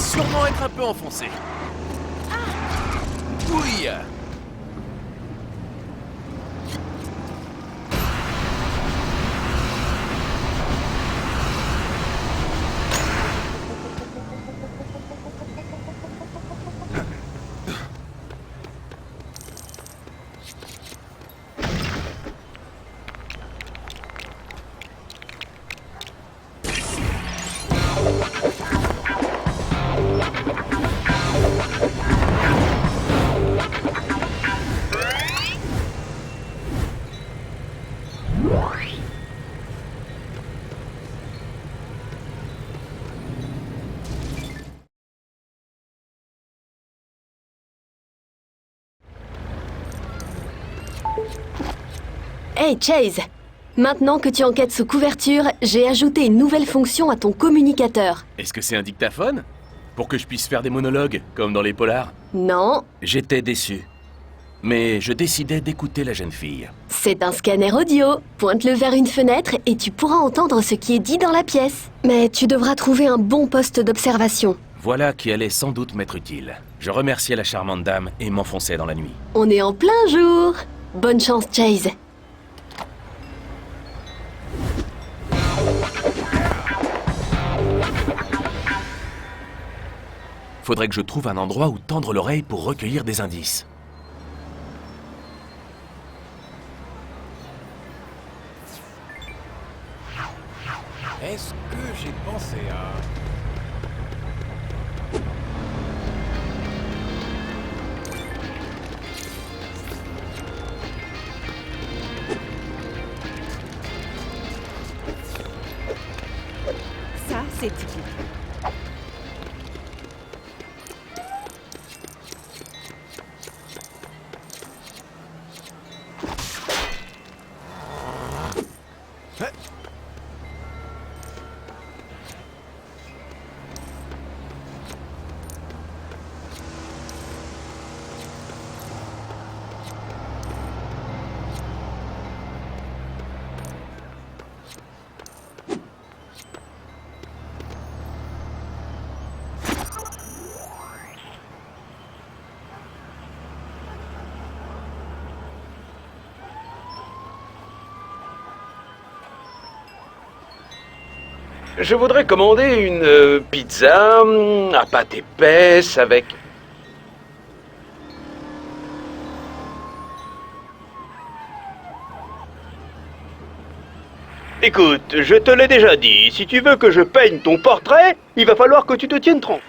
sûrement être un peu enfoncé. Oui. Hey Chase! Maintenant que tu enquêtes sous couverture, j'ai ajouté une nouvelle fonction à ton communicateur. Est-ce que c'est un dictaphone? Pour que je puisse faire des monologues, comme dans les polars? Non, J'étais déçu. Mais je décidais d'écouter la jeune fille. c'est un scanner audio. Pointe-le vers une fenêtre et tu pourras entendre ce qui est dit dans la pièce. Mais tu devras trouver un bon poste d'observation. Voilà qui allait sans doute m'être utile. Je remerciais la charmante dame et m'enfonçais dans la nuit. On est en plein jour! Bonne chance, Chase! Faudrait que je trouve un endroit où tendre l'oreille pour recueillir des indices. Est-ce que j'ai pensé à... Ça, c'est typique. Je voudrais commander une pizza à pâte épaisse avec... Écoute, je te l'ai déjà dit, si tu veux que je peigne ton portrait, il va falloir que tu te tiennes tranquille.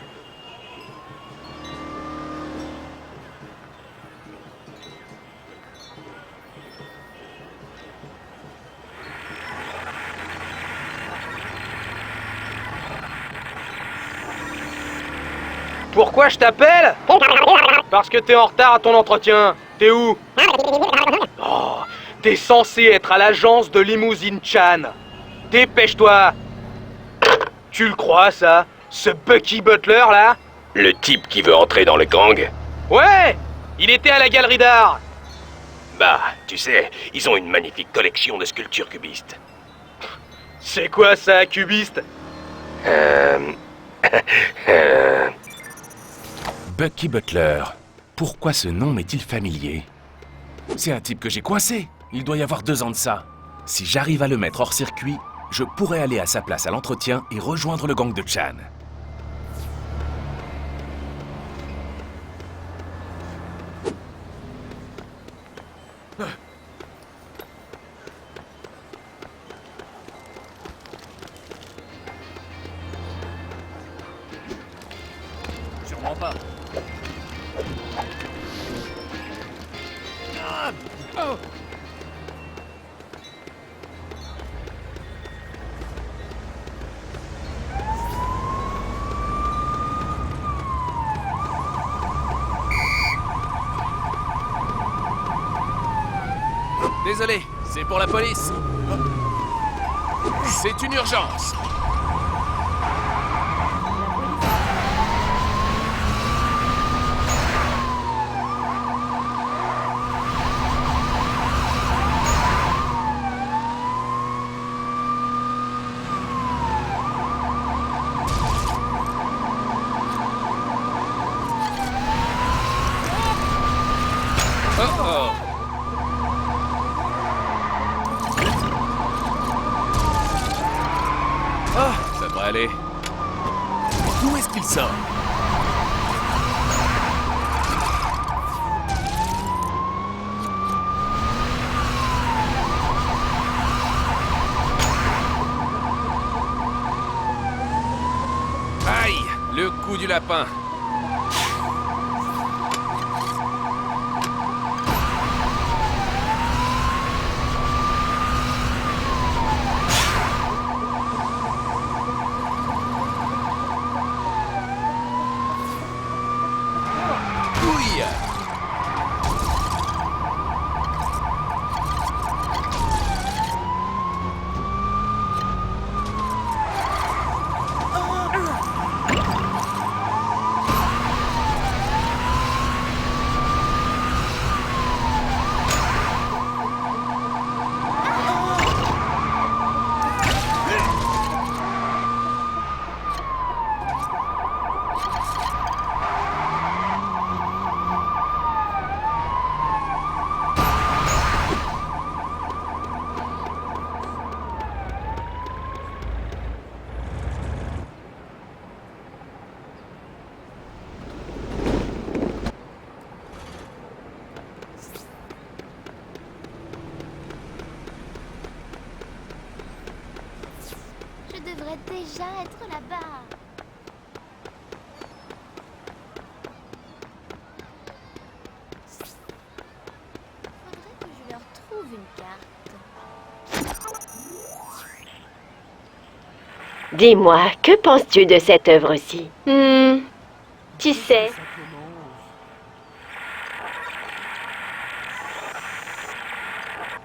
Pourquoi je t'appelle? Parce que t'es en retard à ton entretien. T'es où? Oh, t'es censé être à l'agence de Limousine Chan. Dépêche-toi. Tu le crois, ça? Ce Bucky Butler, là? Le type qui veut entrer dans le gang? Ouais! Il était à la galerie d'art. Bah, tu sais, ils ont une magnifique collection de sculptures cubistes. C'est quoi ça, cubiste? Bucky Butler. Pourquoi ce nom m'est-il familier? C'est un type que j'ai coincé. Il doit y avoir 2 ans de ça. Si j'arrive à le mettre hors circuit, je pourrais aller à sa place à l'entretien et rejoindre le gang de Chan. Sûrement pas. Désolé, c'est pour la police. C'est une urgence. Oh oh. Ah, ça devrait aller. D'où est-ce qu'il sort? Aïe, le coup du lapin. Ouille. Je devrais déjà être là-bas. Faudrait que je leur trouve une carte. Dis-moi, que penses-tu de cette œuvre-ci? Tu sais,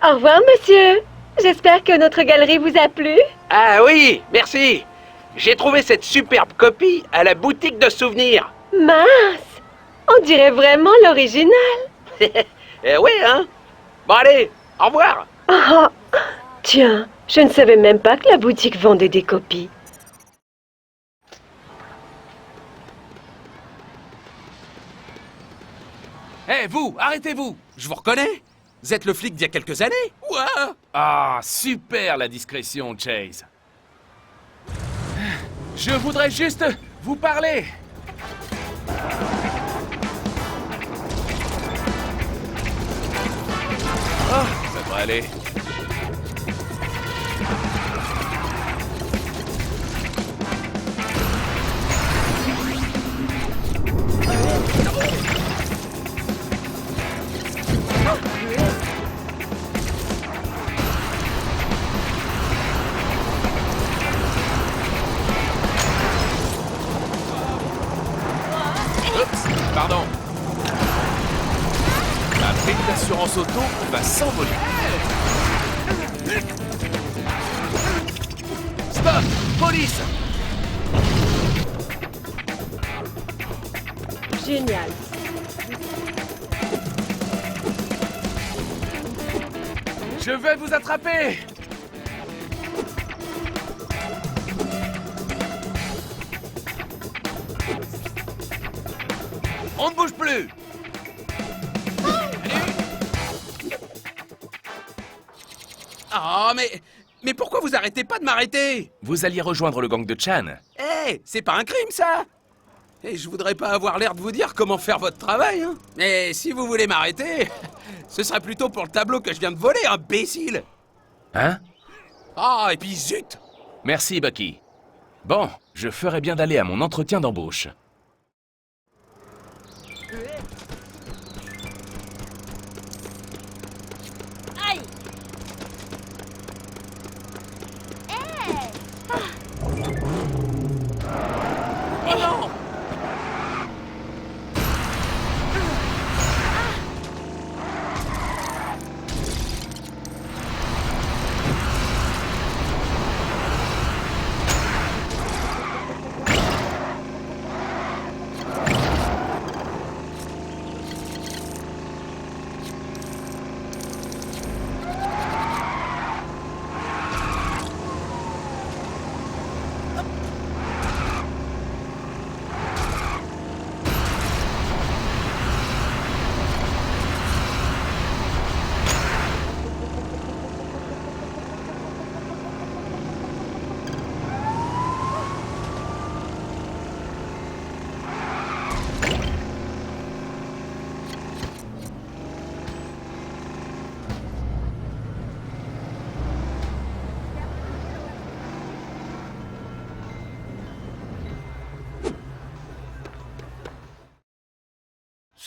Au revoir, monsieur. J'espère que notre galerie vous a plu. Ah oui, merci. J'ai trouvé cette superbe copie à la boutique de souvenirs. Mince, on dirait vraiment l'original. Oui, hein? Bon allez, au revoir. Oh, tiens, je ne savais même pas que la boutique vendait des copies. Hé, vous, arrêtez-vous! Je vous reconnais? Vous êtes le flic d'il y a quelques années? Ouah! Ah, super la discrétion, Chase. Je voudrais juste vous parler. Ah, ça devrait aller. Oups, pardon. La prime d'assurance auto va s'envoler. Stop! Police! Génial. Je vais vous attraper! On ne bouge plus! Oh, mais pourquoi vous arrêtez pas de m'arrêter? Vous alliez rejoindre le gang de Chan. Eh, c'est pas un crime, ça! Et je voudrais pas avoir l'air de vous dire comment faire votre travail, hein. Mais si vous voulez m'arrêter, ce sera plutôt pour le tableau que je viens de voler, imbécile! Hein? Ah, et puis zut! Merci, Bucky. Bon, je ferais bien d'aller à mon entretien d'embauche. Aïe! Oh non!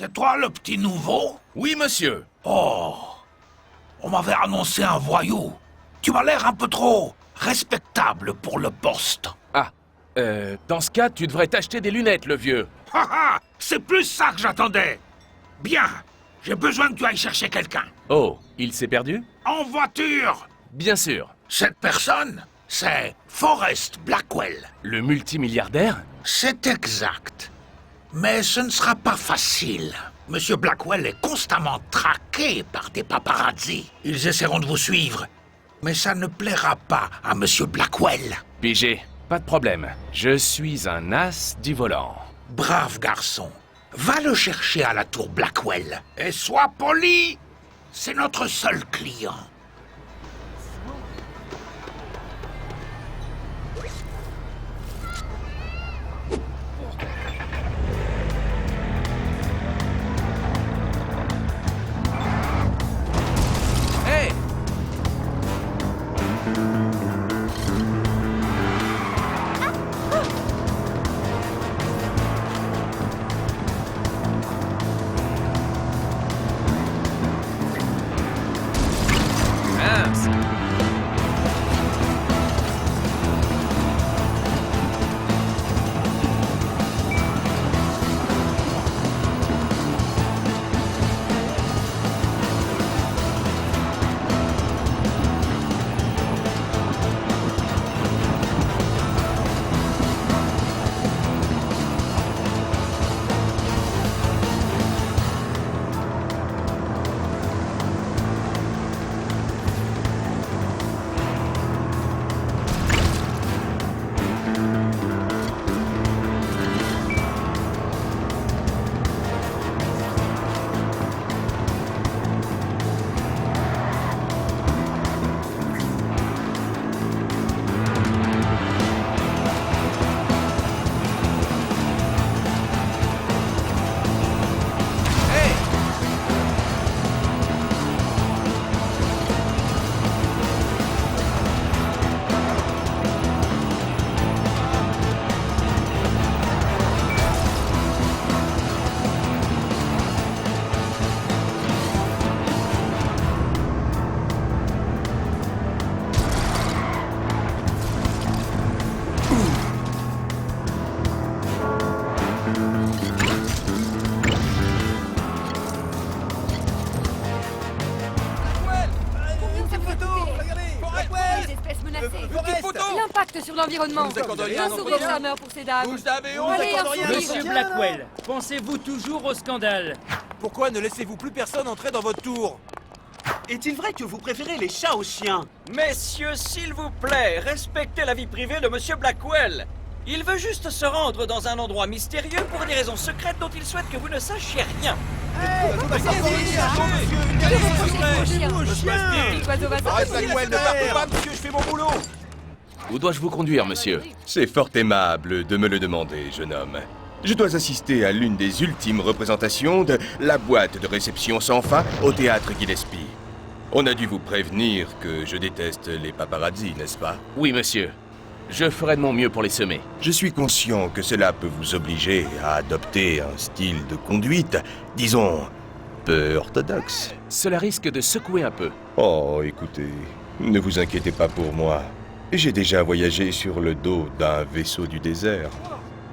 C'est toi le petit nouveau? Oui, monsieur. Oh, on m'avait annoncé un voyou. Tu m'as l'air un peu trop respectable pour le poste. Ah, dans ce cas, tu devrais t'acheter des lunettes, le vieux. Haha, c'est plus ça que j'attendais. Bien, j'ai besoin que tu ailles chercher quelqu'un. Oh, il s'est perdu? En voiture. Bien sûr. Cette personne, c'est Forrest Blackwell. Le multimilliardaire? C'est exact. Mais ce ne sera pas facile. Monsieur Blackwell est constamment traqué par des paparazzi. Ils essaieront de vous suivre. Mais ça ne plaira pas à Monsieur Blackwell. Pigé, pas de problème. Je suis un as du volant. Brave garçon. Va le chercher à la tour Blackwell. Et sois poli. C'est notre seul client. Hey! Mince! L'impact sur l'environnement. Un sourire charmeur pour ces dames. Allez, un sourire. Monsieur Blackwell, pensez-vous toujours au scandale? Pourquoi ne laissez-vous plus personne entrer dans votre tour? Est-il vrai que vous préférez les chats aux chiens? Messieurs, s'il vous plaît, respectez la vie privée de Monsieur Blackwell. Il veut juste se rendre dans un endroit mystérieux pour des raisons secrètes dont il souhaite que vous ne sachiez rien. Arrête Blackwell, ne partez pas, monsieur, je fais mon boulot. Où dois-je vous conduire, monsieur? C'est fort aimable de me le demander, jeune homme. Je dois assister à l'une des ultimes représentations de La boîte de réception sans fin au théâtre Gillespie. On a dû vous prévenir que je déteste les paparazzi, n'est-ce pas? Oui, monsieur. Je ferai de mon mieux pour les semer. Je suis conscient que cela peut vous obliger à adopter un style de conduite, disons, peu orthodoxe. Cela risque de secouer un peu. Oh, écoutez, ne vous inquiétez pas pour moi. J'ai déjà voyagé sur le dos d'un vaisseau du désert.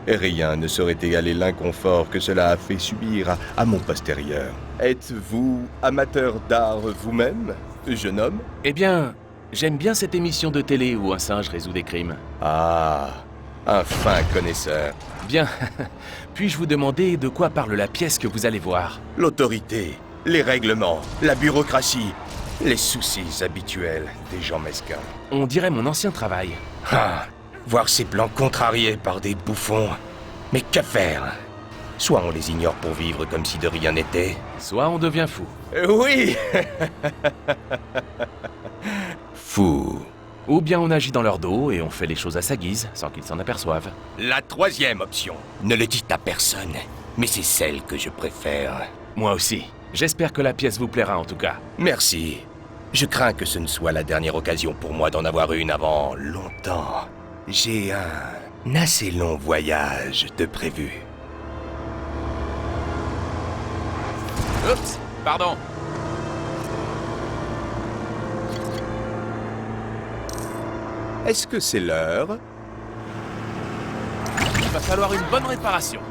Et rien ne saurait égaler l'inconfort que cela a fait subir à mon postérieur. Êtes-vous amateur d'art vous-même, jeune homme? Eh bien, j'aime bien cette émission de télé où un singe résout des crimes. Ah, un fin connaisseur. Bien. Puis-je vous demander de quoi parle la pièce que vous allez voir? L'autorité, les règlements, la bureaucratie, les soucis habituels des gens mesquins. On dirait mon ancien travail. Ah, voir ces plans contrariés par des bouffons. Mais que faire? Soit on les ignore pour vivre comme si de rien n'était. Soit on devient fou. Oui. Fou. Ou bien on agit dans leur dos et on fait les choses à sa guise, sans qu'ils s'en aperçoivent. La troisième option. Ne le dites à personne, mais c'est celle que je préfère. Moi aussi. J'espère que la pièce vous plaira en tout cas. Merci. Je crains que ce ne soit la dernière occasion pour moi d'en avoir une avant longtemps. J'ai un assez long voyage de prévu. Oups, pardon. Est-ce que c'est l'heure? Il va falloir une bonne réparation.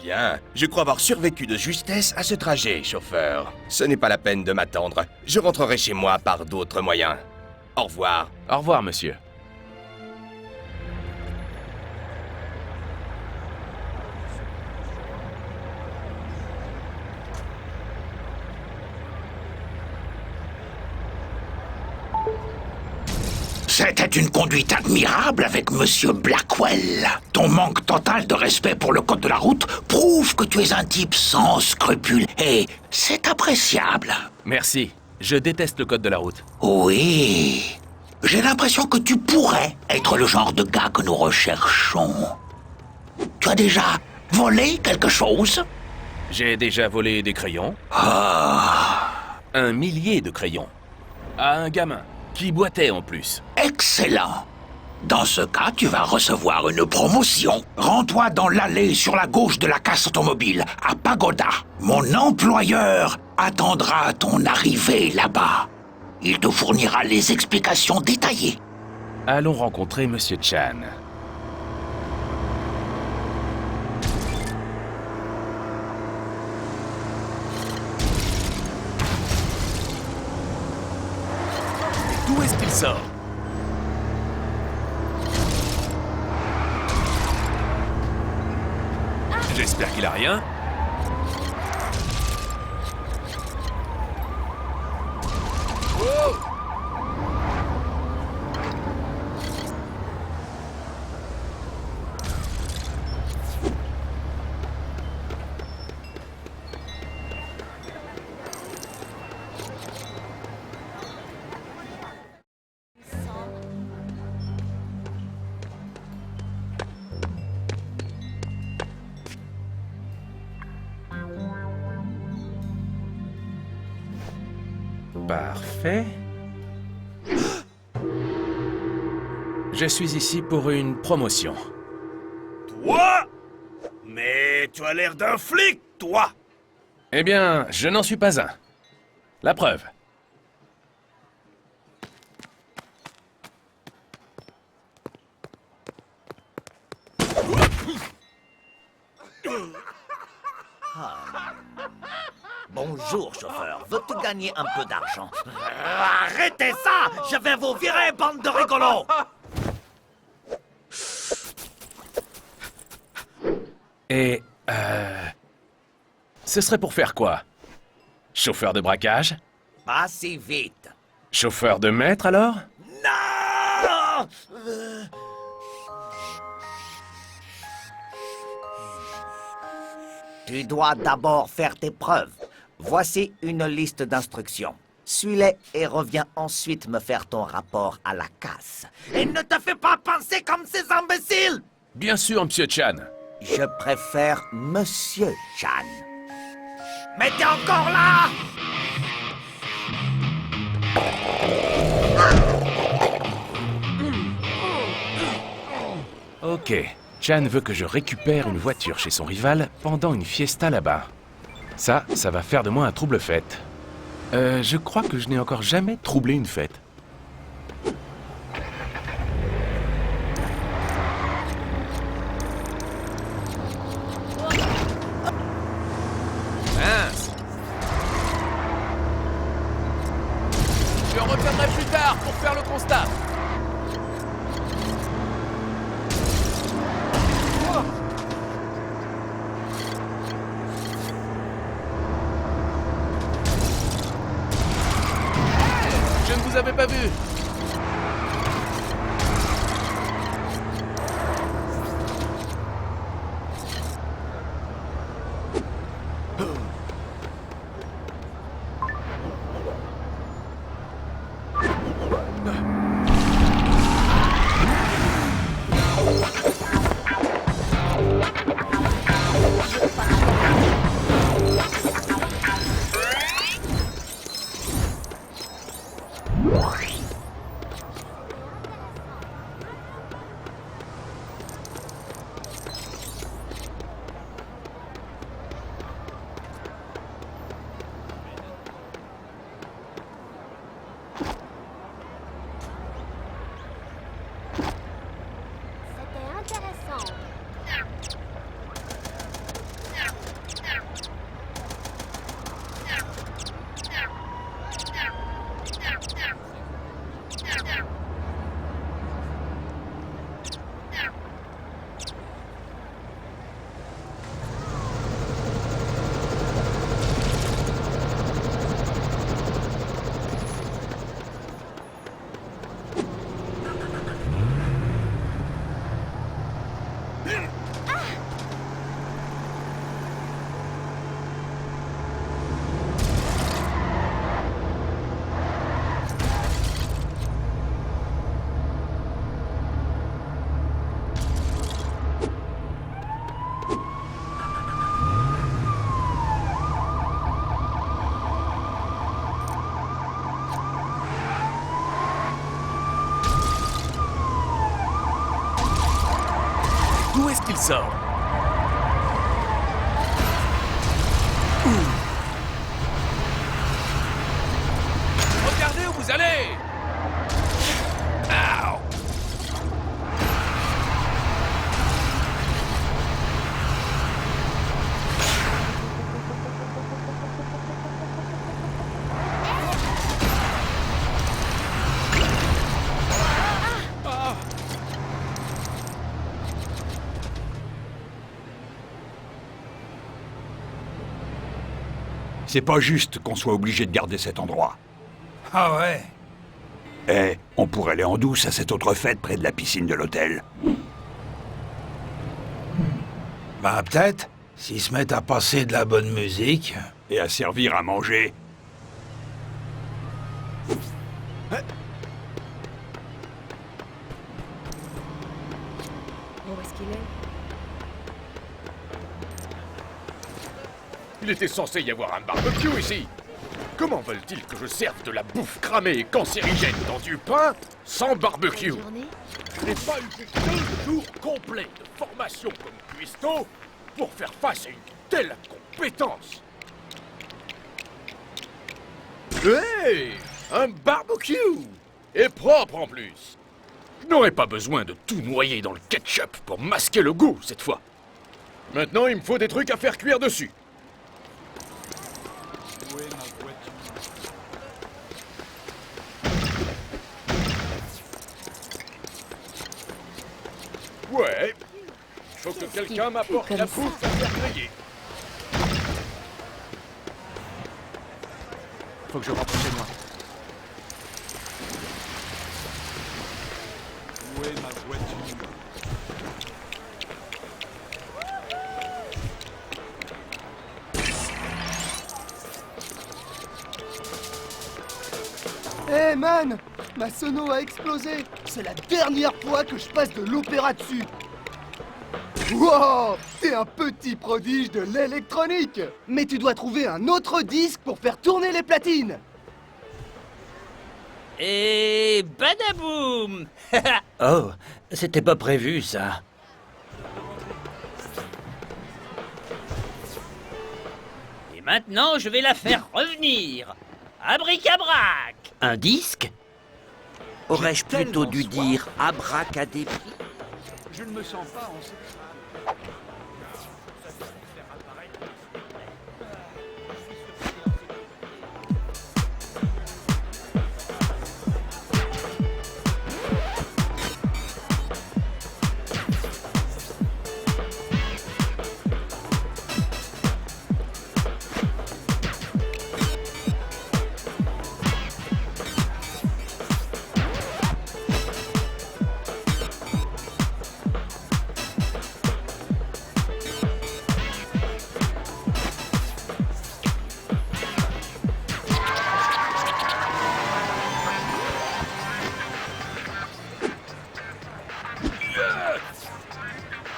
Bien, je crois avoir survécu de justesse à ce trajet, chauffeur. Ce n'est pas la peine de m'attendre. Je rentrerai chez moi par d'autres moyens. Au revoir. Au revoir, monsieur. C'était une conduite admirable avec Monsieur Blackwell. Ton manque total de respect pour le code de la route prouve que tu es un type sans scrupules et c'est appréciable. Merci. Je déteste le code de la route. Oui. J'ai l'impression que tu pourrais être le genre de gars que nous recherchons. Tu as déjà volé quelque chose? J'ai déjà volé des crayons. Ah. 1 millier de crayons. À un gamin. Qui boitait en plus. Excellent. Dans ce cas, tu vas recevoir une promotion. Rends-toi dans l'allée sur la gauche de la casse automobile, à Pagoda. Mon employeur attendra ton arrivée là-bas. Il te fournira les explications détaillées. Allons rencontrer Monsieur Chan. D'où est-ce qu'il sort? J'espère qu'il a rien. Oh! Parfait. Je suis ici pour une promotion. Toi? Mais tu as l'air d'un flic, toi! Eh bien, je n'en suis pas un. La preuve. Bonjour, chauffeur. Veux-tu gagner un peu d'argent? Arrêtez ça! Je vais vous virer, bande de rigolos! Et, ce serait pour faire quoi? Chauffeur de braquage? Pas si vite. Chauffeur de maître, alors? Non! Tu dois d'abord faire tes preuves. Voici une liste d'instructions. Suis-les et reviens ensuite me faire ton rapport à la casse. Et ne te fais pas penser comme ces imbéciles! Bien sûr, Monsieur Chan. Je préfère Monsieur Chan. Mais t'es encore là! Ok. Chan veut que je récupère une voiture chez son rival pendant une fiesta là-bas. Ça va faire de moi un trouble-fête. Je crois que je n'ai encore jamais troublé une fête. Mince! Je reviendrai plus tard pour faire le constat. Je ne vous avais pas vu. Qu'est-ce qu'il sort? Regardez où vous allez! Ow! C'est pas juste qu'on soit obligé de garder cet endroit. Ah ouais? Eh, on pourrait aller en douce à cette autre fête près de la piscine de l'hôtel. Bah peut-être, s'ils se mettent à passer de la bonne musique. Et à servir à manger. Où est-ce qu'il est? Il était censé y avoir un barbecue ici. Comment veulent-ils que je serve de la bouffe cramée et cancérigène dans du pain sans barbecue? Je n'ai pas eu 2 jours complets de formation comme cuistot pour faire face à une telle compétence. Hey! Un barbecue! Et propre en plus! Je n'aurais pas besoin de tout noyer dans le ketchup pour masquer le goût cette fois. Maintenant, il me faut des trucs à faire cuire dessus. Ouais. Faut que quelqu'un m'apporte la bouffe à faire griller. Faut que je rentre chez moi. Où est ma voiture? Hey man! Ma sono a explosé! C'est la dernière fois que je passe de l'opéra dessus! Wow! T'es un petit prodige de l'électronique! Mais tu dois trouver un autre disque pour faire tourner les platines! Et badaboum! Oh, c'était pas prévu ça. Et maintenant, je vais la faire revenir. Abric-abrac! Un disque? Aurais-je plutôt dû dire abracadabra? Je ne me sens pas en sécurité.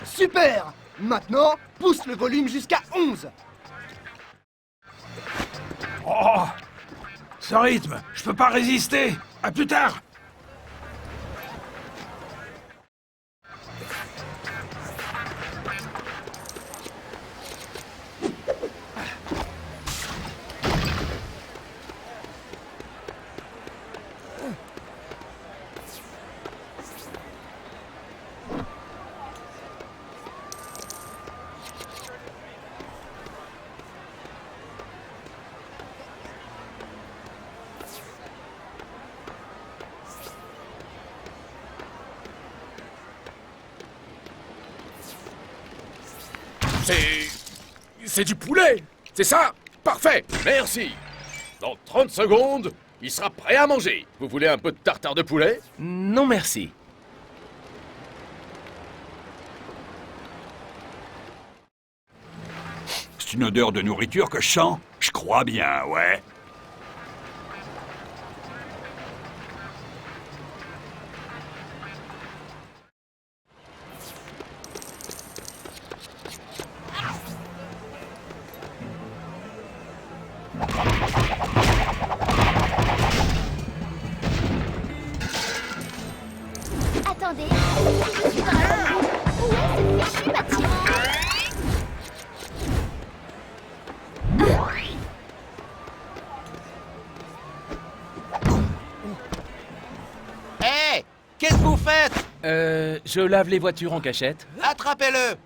Super! Maintenant, pousse le volume jusqu'à 11! Oh! Ce rythme, je peux pas résister! À plus tard! C'est du poulet! C'est ça? Parfait! Merci! Dans 30 secondes, il sera prêt à manger. Vous voulez un peu de tartare de poulet? Non merci. C'est une odeur de nourriture que je sens? Je crois bien, ouais. Attendez, je suis dans la bonne route. Où est cette Hé, qu'est-ce que vous faites? Je lave les voitures en cachette. Attrapez-le!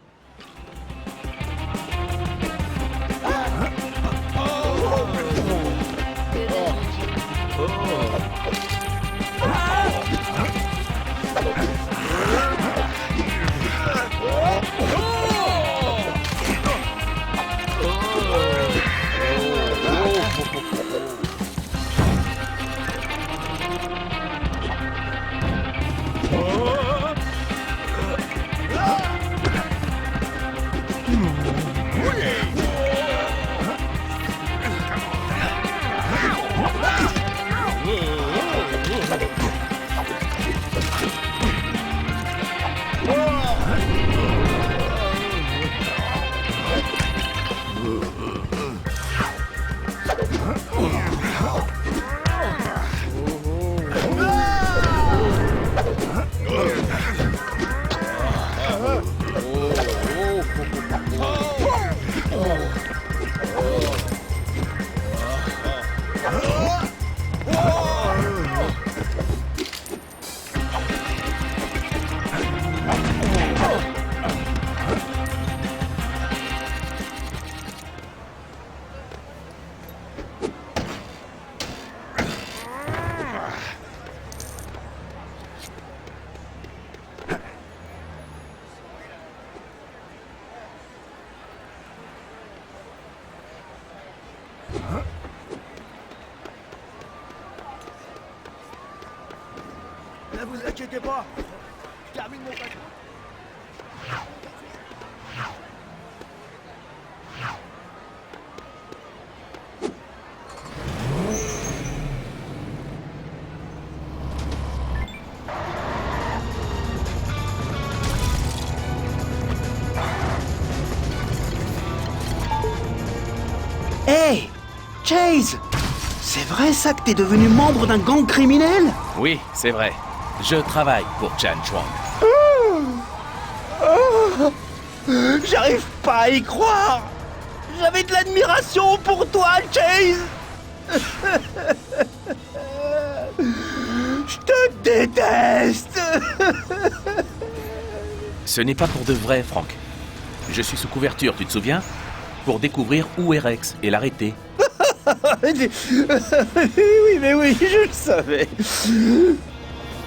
Ne vous inquiétez pas, je termine mon patron. Hey, Chase! C'est vrai ça que t'es devenu membre d'un gang criminel? Oui, c'est vrai. Je travaille pour Chan Chuang. J'arrive pas à y croire! J'avais de l'admiration pour toi, Chase! Je te déteste! Ce n'est pas pour de vrai, Frank. Je suis sous couverture, tu te souviens? Pour découvrir où est Rex et l'arrêter. Oui, mais oui, je le savais.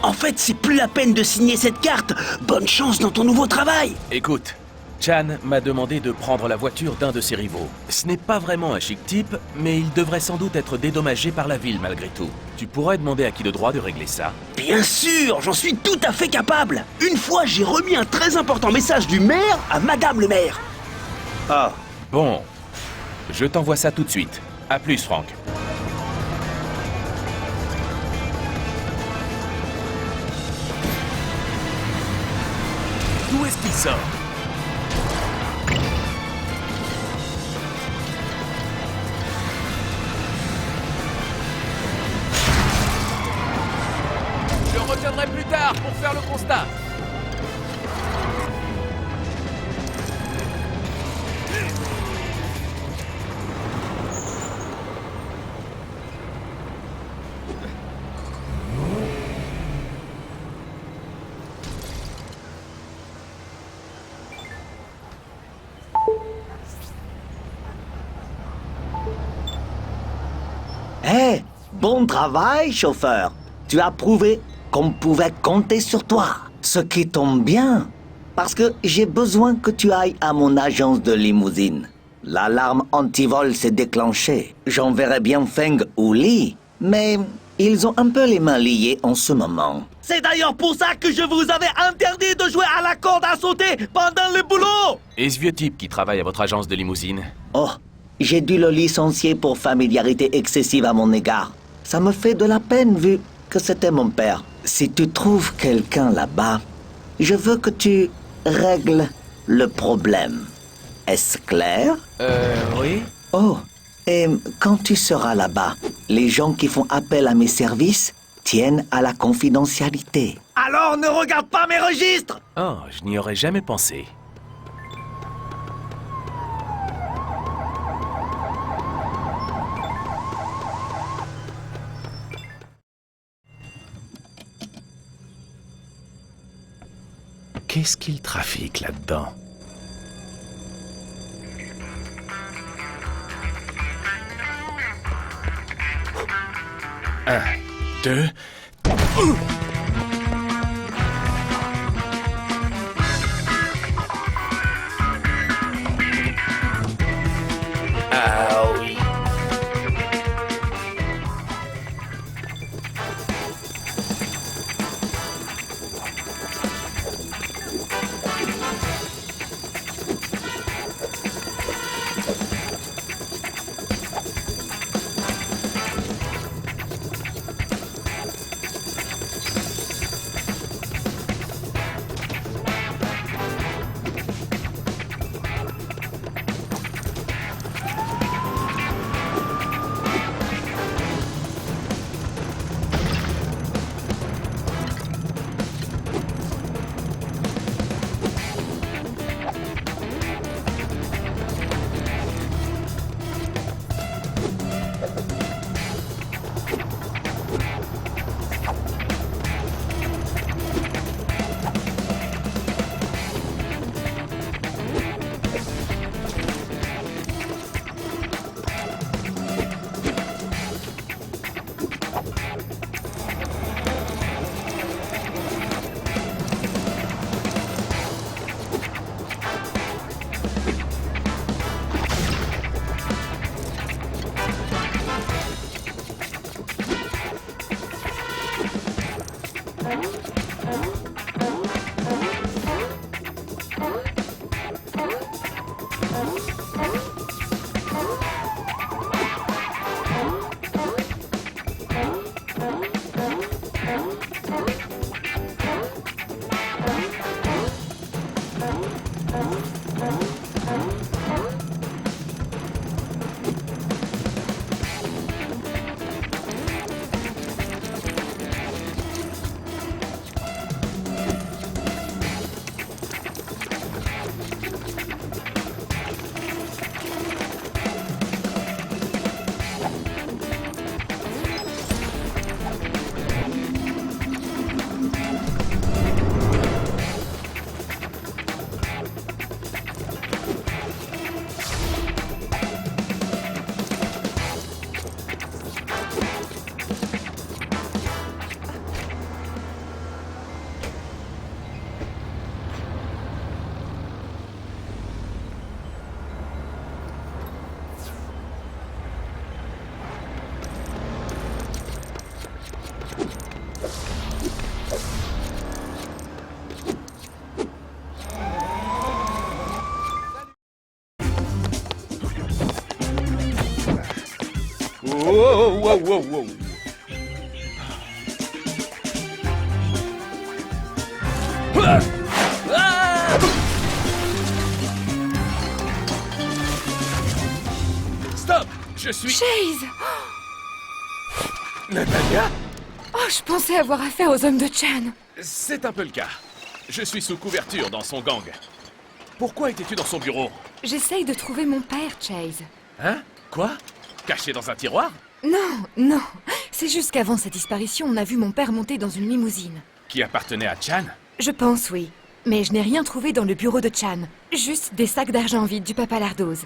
En fait, c'est plus la peine de signer cette carte. Bonne chance dans ton nouveau travail. Écoute, Chan m'a demandé de prendre la voiture d'un de ses rivaux. Ce n'est pas vraiment un chic type, mais il devrait sans doute être dédommagé par la ville malgré tout. Tu pourrais demander à qui de droit de régler ça? Bien sûr, j'en suis tout à fait capable. Une fois, j'ai remis un très important message du maire à Madame le maire. Ah, bon. Je t'envoie ça tout de suite. À plus, Frank. D'où est-ce qu'il sort? Je reviendrai plus tard pour faire le constat. Hé, bon travail, chauffeur. Tu as prouvé qu'on pouvait compter sur toi. Ce qui tombe bien, parce que j'ai besoin que tu ailles à mon agence de limousine. L'alarme anti-vol s'est déclenchée. J'enverrai bien Feng ou Li, mais ils ont un peu les mains liées en ce moment. C'est d'ailleurs pour ça que je vous avais interdit de jouer à la corde à sauter pendant le boulot. Et ce vieux type qui travaille à votre agence de limousine? Oh, j'ai dû le licencier pour familiarité excessive à mon égard. Ça me fait de la peine vu que c'était mon père. Si tu trouves quelqu'un là-bas, je veux que tu règles le problème. Est-ce clair? Oui. Oh, et quand tu seras là-bas, les gens qui font appel à mes services tiennent à la confidentialité. Alors ne regarde pas mes registres. Oh, je n'y aurais jamais pensé. Qu'est-ce qu'il trafique là-dedans? Un, deux... Ah oui. Wow, wow, wow, wow. Stop! Je suis... Chase! Natalia? Oh, je pensais avoir affaire aux hommes de Chan. C'est un peu le cas. Je suis sous couverture dans son gang. Pourquoi étais-tu dans son bureau? J'essaye de trouver mon père, Chase. Hein? Quoi? Caché dans un tiroir? Non, non. C'est juste qu'avant sa disparition, on a vu mon père monter dans une limousine. Qui appartenait à Chan? Je pense, oui. Mais je n'ai rien trouvé dans le bureau de Chan. Juste des sacs d'argent vides du Papa Lardose.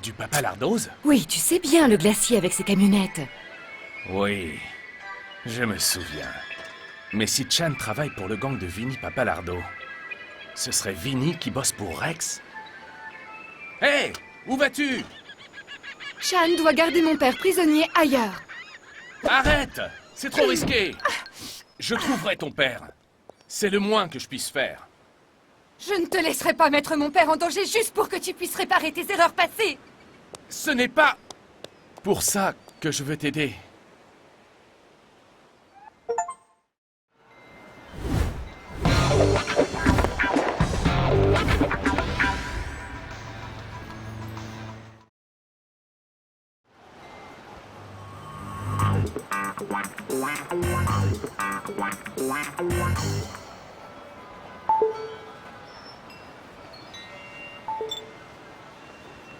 Du Papa Lardose? Oui, tu sais bien, le glacier avec ses camionnettes. Oui, je me souviens. Mais si Chan travaille pour le gang de Vinny Papalardo, ce serait Vinny qui bosse pour Rex? Hé! Où vas-tu? Chan doit garder mon père prisonnier ailleurs. Arrête! C'est trop risqué! Je trouverai ton père. C'est le moins que je puisse faire. Je ne te laisserai pas mettre mon père en danger juste pour que tu puisses réparer tes erreurs passées. Ce n'est pas pour ça que je veux t'aider.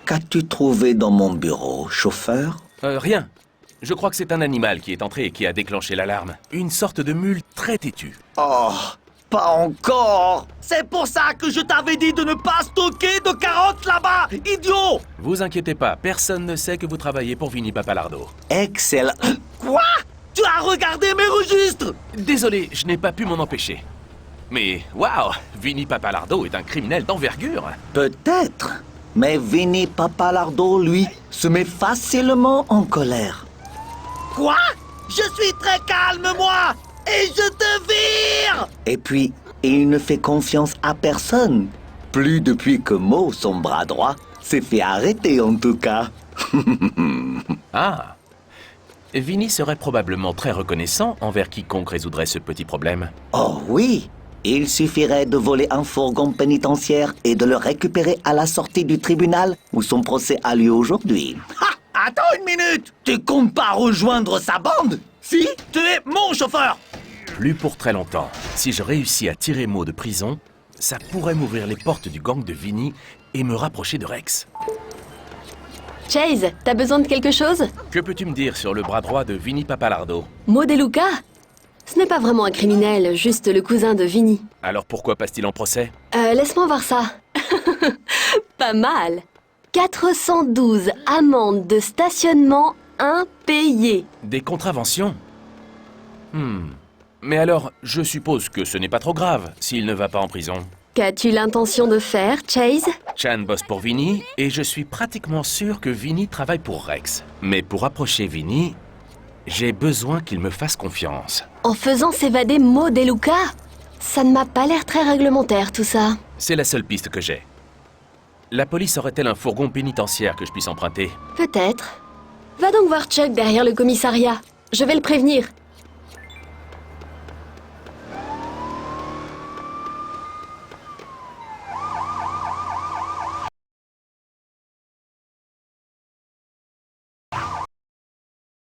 Qu'as-tu trouvé dans mon bureau, chauffeur? Rien. Je crois que c'est un animal qui est entré et qui a déclenché l'alarme. Une sorte de mule très têtue. Oh, Pas encore. C'est pour ça que je t'avais dit de ne pas stocker de carottes là-bas, idiot. Vous inquiétez pas, personne ne sait que vous travaillez pour Vinnie Papalardo. Excellent. Quoi? Tu as regardé mes registres? Désolé, je n'ai pas pu m'en empêcher. Mais, waouh, Vinnie Papalardo est un criminel d'envergure. Peut-être. Mais Vinnie Papalardo, lui, se met facilement en colère. Quoi? Je suis très calme, moi! Et je te vire! Et puis, il ne fait confiance à personne. Plus depuis que Mo, son bras droit, s'est fait arrêter en tout cas. Ah. Vinnie serait probablement très reconnaissant envers quiconque résoudrait ce petit problème. Oh oui! Il suffirait de voler un fourgon pénitentiaire et de le récupérer à la sortie du tribunal où son procès a lieu aujourd'hui. Ha! Attends une minute! Tu comptes pas rejoindre sa bande? Si, tu es mon chauffeur! Plus pour très longtemps. Si je réussis à tirer Mo de prison, ça pourrait m'ouvrir les portes du gang de Vinnie et me rapprocher de Rex. Chase, t'as besoin de quelque chose? Que peux-tu me dire sur le bras droit de Vinnie Papalardo? Mo DeLuca? Ce n'est pas vraiment un criminel, juste le cousin de Vinnie. Alors pourquoi passe-t-il en procès? Laisse-moi voir ça. Pas mal. 412 amendes de stationnement impayées. Des contraventions? Mais alors, je suppose que ce n'est pas trop grave s'il ne va pas en prison. Qu'as-tu l'intention de faire, Chase? Chan bosse pour Vinnie, et je suis pratiquement sûr que Vinnie travaille pour Rex. Mais pour approcher Vinnie, j'ai besoin qu'il me fasse confiance. En faisant s'évader Mo DeLuca? Ça ne m'a pas l'air très réglementaire, tout ça. C'est la seule piste que j'ai. La police aurait-elle un fourgon pénitentiaire que je puisse emprunter? Peut-être. Va donc voir Chuck derrière le commissariat. Je vais le prévenir.